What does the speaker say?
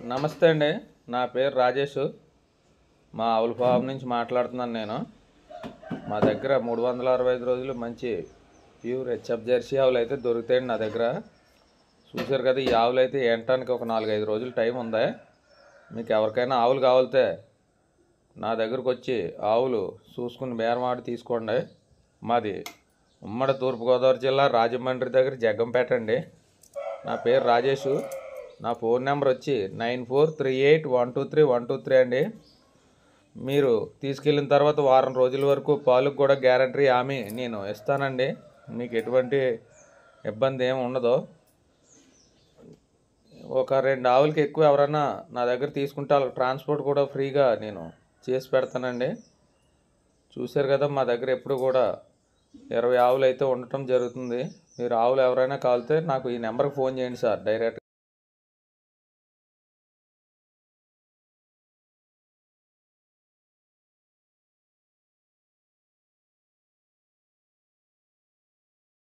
నమస్తే అండి. నా పేరు రాజేష్. మా ఆవుల ఫామ్ నుంచి మాట్లాడుతున్నాను నేను. మా దగ్గర 365 రోజులు మంచి ప్యూర్ హెచ్ఎఫ్ జెర్సీ ఆవులు అయితే దొరుకుతాయండి నా దగ్గర. చూశారు కదా, ఈ ఆవులు అయితే ఎంటానికి ఒక 4-5 రోజులు టైం ఉంది. మీకు ఎవరికైనా ఆవులు కావాలితే నా దగ్గరకు వచ్చి ఆవులు చూసుకుని బేరమాడి తీసుకోండి. మాది ఉమ్మడి తూర్పుగోదావరి జిల్లా రాజమండ్రి దగ్గర జగ్గంపేట అండి. నా పేరు రాజేష్. నా ఫోన్ నెంబర్ వచ్చి 9438123123 అండి. మీరు తీసుకెళ్ళిన తర్వాత వారం రోజుల వరకు పాలకు కూడా గ్యారంటీ హామీ నేను ఇస్తానండి. మీకు ఎటువంటి ఇబ్బంది ఏమి ఉండదు. ఒక 2 ఆవులకి ఎక్కువ ఎవరైనా నా దగ్గర తీసుకుంటే వాళ్ళకి ట్రాన్స్పోర్ట్ కూడా ఫ్రీగా నేను చేసి పెడతానండి. చూశారు కదా, మా దగ్గర ఎప్పుడు కూడా 20 ఆవులు అయితే ఉండటం జరుగుతుంది. మీరు ఆవులు ఎవరైనా కావాలితే నాకు ఈ నెంబర్కి ఫోన్ చేయండి సార్ డైరెక్ట్గా.